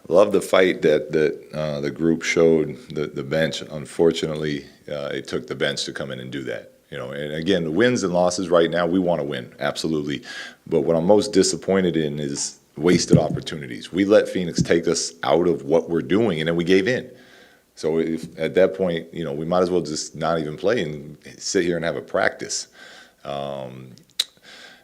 Love the fight that the group showed the bench. Unfortunately, it took the bench to come in and do that. And again, the wins and losses right now, we want to win, absolutely. But what I'm most disappointed in is wasted opportunities. We let Phoenix take us out of what we're doing, and then we gave in. So at that point, we might as well just not even play and sit here and have a practice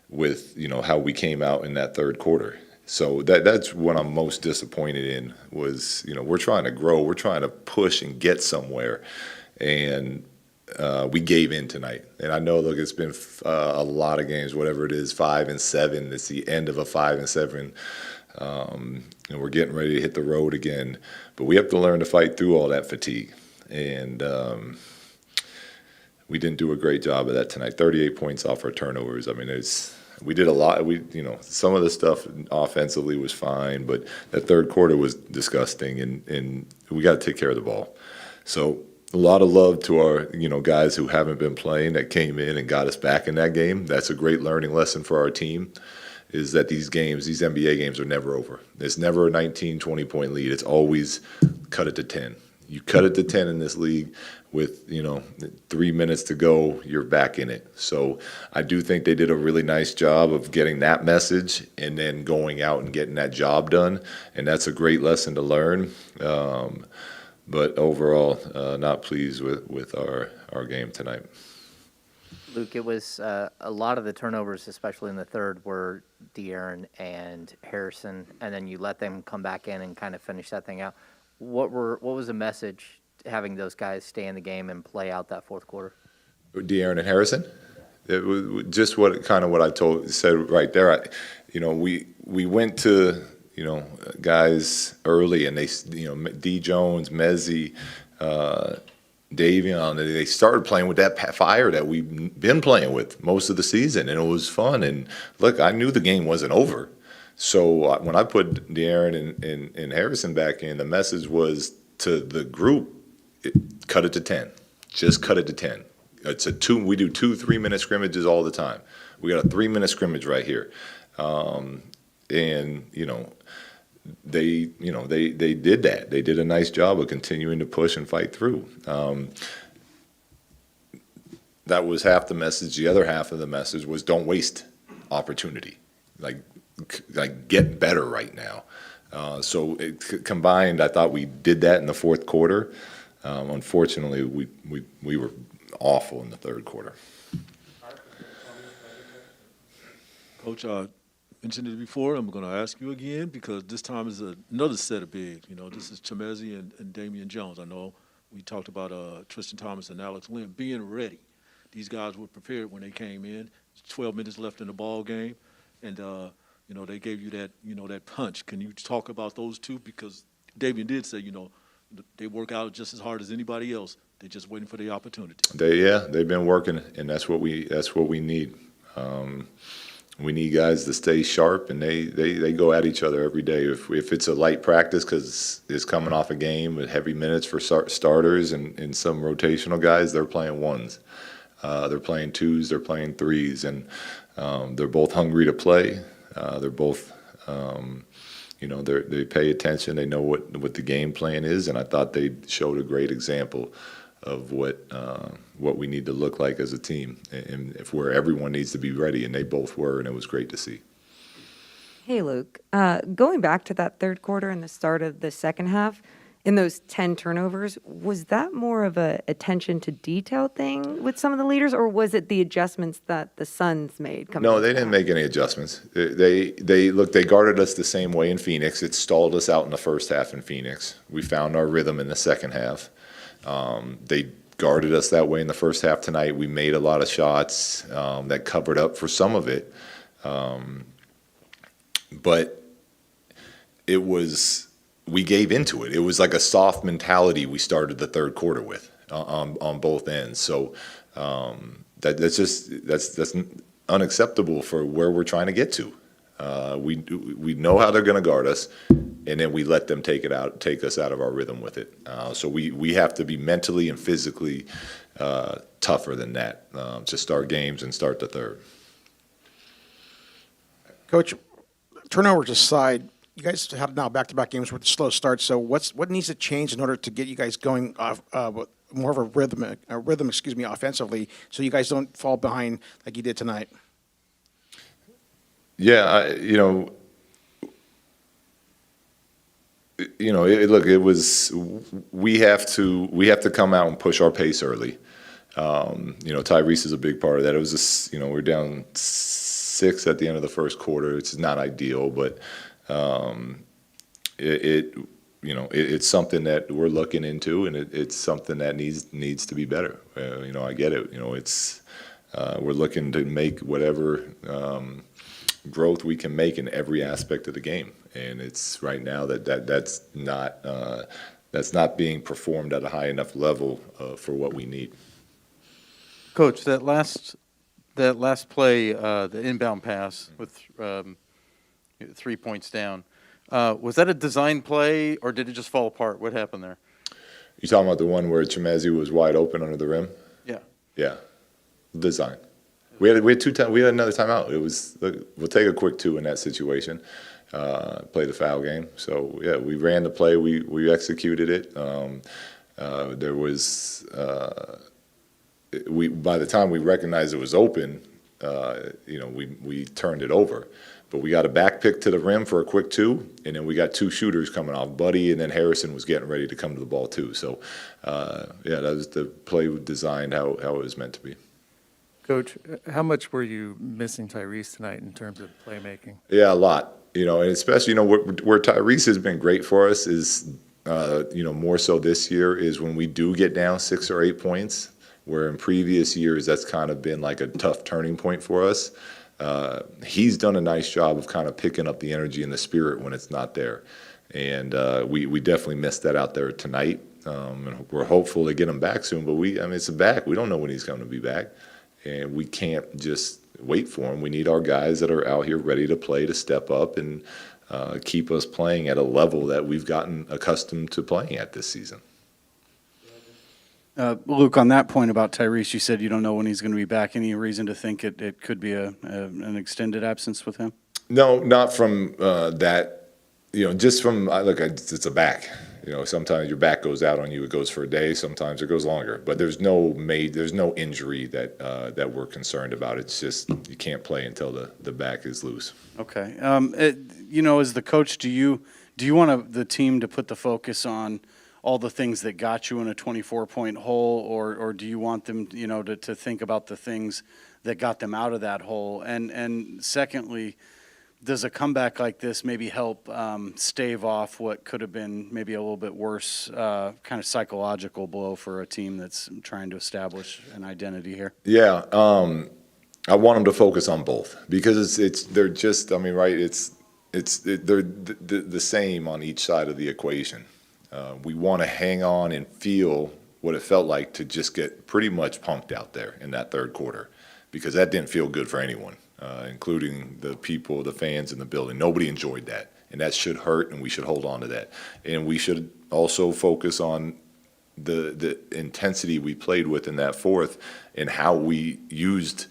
with how we came out in that third quarter. So that's what I'm most disappointed in was, we're trying to grow, we're trying to push and get somewhere, and we gave in tonight. And I know, look, it's been a lot of games, whatever it is, 5-7. It's the end of a 5-7, and we're getting ready to hit the road again. But we have to learn to fight through all that fatigue, and we didn't do a great job of that tonight. 38 points off our turnovers. I mean, we did a lot. Some of the stuff offensively was fine, but that third quarter was disgusting, and we got to take care of the ball. So a lot of love to our guys who haven't been playing that came in and got us back in that game. That's a great learning lesson for our team. Is that these NBA games are never over. It's never a 19, 20-point lead. It's always cut it to 10. You cut it to 10 in this league with, 3 minutes to go, you're back in it. So I do think they did a really nice job of getting that message and then going out and getting that job done. And that's a great lesson to learn. But overall, not pleased with our game tonight. Luke, it was a lot of the turnovers, especially in the third, were De'Aaron and Harrison, and then you let them come back in and kind of finish that thing out. What was the message having those guys stay in the game and play out that fourth quarter? De'Aaron and Harrison? It was just what I said right there. We went to guys early, and they D Jones, Mezzi, Damian, they started playing with that fire that we've been playing with most of the season, and it was fun. And look, I knew the game wasn't over. So when I put De'Aaron and Harrison back in, the message was to the group, cut it to 10. Just cut it to 10. We do 2 3-minute scrimmages all the time. We got a 3-minute scrimmage right here. They did that. They did a nice job of continuing to push and fight through. That was half the message. The other half of the message was don't waste opportunity. Like get better right now. So combined, I thought we did that in the fourth quarter. Unfortunately, we were awful in the third quarter. Coach, mentioned it before. I'm going to ask you again because this time is another set of bigs. This is Chemezi and Damian Jones. I know we talked about Tristan Thomas and Alex Lynn being ready. These guys were prepared when they came in. 12 minutes left in the ball game, and they gave you that punch. Can you talk about those two? Because Damian did say they work out just as hard as anybody else. They're just waiting for the opportunity. They've been working, and that's what we need. We need guys to stay sharp, and they go at each other every day. If it's a light practice because it's coming off a game with heavy minutes for starters and some rotational guys, they're playing ones. They're playing twos, they're playing threes, and they're both hungry to play. They're both, they pay attention. They know what the game plan is, and I thought they showed a great example of what we need to look like as a team, and where everyone needs to be ready, and they both were, and it was great to see. Hey, Luke, going back to that third quarter and the start of the second half, in those 10 turnovers, was that more of a attention to detail thing with some of the leaders, or was it the adjustments that the Suns made? No, they didn't make any adjustments. They guarded us the same way in Phoenix. It stalled us out in the first half in Phoenix. We found our rhythm in the second half. They guarded us that way in the first half tonight. We made a lot of shots that covered up for some of it. But we gave into it. It was like a soft mentality we started the third quarter with on both ends. So that's unacceptable for where we're trying to get to. We know how they're going to guard us, and then we let them take us out of our rhythm with it. So we have to be mentally and physically tougher than that to start games and start the third. Coach, turnovers aside, you guys have now back-to-back games with slow starts. So what needs to change in order to get you guys going off with more of a rhythm, offensively, so you guys don't fall behind like you did tonight? Yeah, look, it was we have to come out and push our pace early. Tyrese is a big part of that. It was just, we're down 6 at the end of the first quarter. It's not ideal, but it's something that we're looking into, and it's something that needs to be better. I get it. We're looking to make whatever growth we can make in every aspect of the game, and it's right now that's not being performed at a high enough level for what we need. Coach, that last play, the inbound pass with 3 points down, was that a design play or did it just fall apart? What happened there? You talking about the one where Chimezi was wide open under the rim? Yeah. Yeah, design. We had another timeout. It was we'll take a quick 2 in that situation. Play the foul game. So yeah, we ran the play. We executed it. There was by the time we recognized it was open, we turned it over. But we got a back pick to the rim for a quick 2, and then we got 2 shooters coming off. Buddy and then Harrison was getting ready to come to the ball too. So that was the play designed how it was meant to be. Coach, how much were you missing Tyrese tonight in terms of playmaking? Yeah, a lot. And especially, where Tyrese has been great for us is, more so this year is when we do get down 6 or 8 points, where in previous years that's kind of been like a tough turning point for us. He's done a nice job of kind of picking up the energy and the spirit when it's not there. And we definitely missed that out there tonight. And we're hopeful to get him back soon, but it's a back. We don't know when he's going to be back. And we can't just wait for him. We need our guys that are out here ready to play to step up and keep us playing at a level that we've gotten accustomed to playing at this season. Luke, on that point about Tyrese, you said you don't know when he's going to be back. Any reason to think it could be an extended absence with him? No, not from that. Just from it's a back. Sometimes your back goes out on you. It goes for a day. Sometimes it goes longer. But there's no injury that we're concerned about. It's just you can't play until the back is loose. Okay. As the coach, do you want the team to put the focus on all the things that got you in a 24-point hole, or do you want them, to think about the things that got them out of that hole? And secondly, does a comeback like this maybe help stave off what could have been maybe a little bit worse kind of psychological blow for a team that's trying to establish an identity here? Yeah, I want them to focus on both because they're just they're the same on each side of the equation. We want to hang on and feel what it felt like to just get pretty much punked out there in that third quarter because that didn't feel good for anyone. Including the people, the fans in the building. Nobody enjoyed that, and that should hurt, and we should hold on to that. And we should also focus on the intensity we played with in that fourth and how we used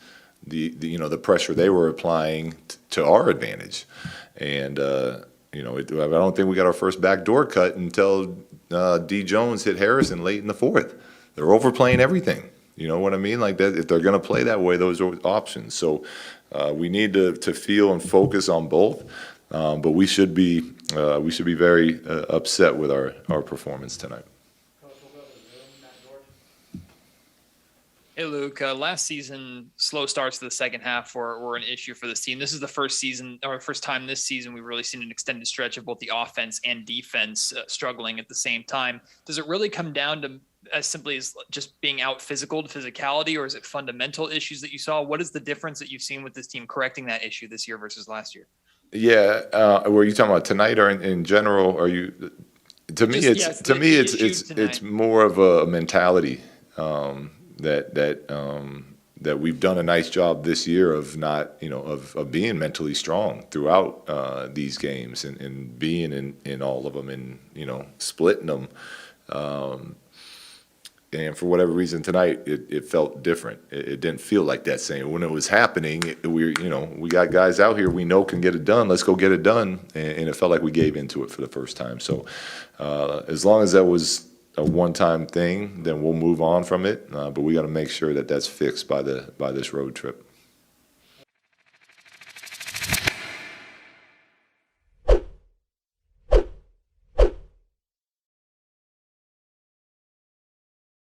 the pressure they were applying to our advantage. And I don't think we got our first backdoor cut until D. Jones hit Harrison late in the fourth. They're overplaying everything. You know what I mean? Like that, if they're going to play that way, those are options. So we need to feel and focus on both. But we should be very upset with our performance tonight. Hey, Luke. Last season, slow starts to the second half were an issue for this team. This is the first time this season we've really seen an extended stretch of both the offense and defense struggling at the same time. Does it really come down to as simply as just being out physical to physicality, or is it fundamental issues that you saw? What is the difference that you've seen with this team correcting that issue this year versus last year? Yeah, were you talking about tonight or in general? Are you? To me, it's more of a mentality that we've done a nice job this year of not of being mentally strong throughout these games and being in all of them and splitting them. And for whatever reason tonight, it felt different. It didn't feel like that same. When it was happening, we got guys out here we know can get it done. Let's go get it done. And it felt like we gave into it for the first time. So as long as that was a one-time thing, then we'll move on from it. But we got to make sure that that's fixed by this road trip.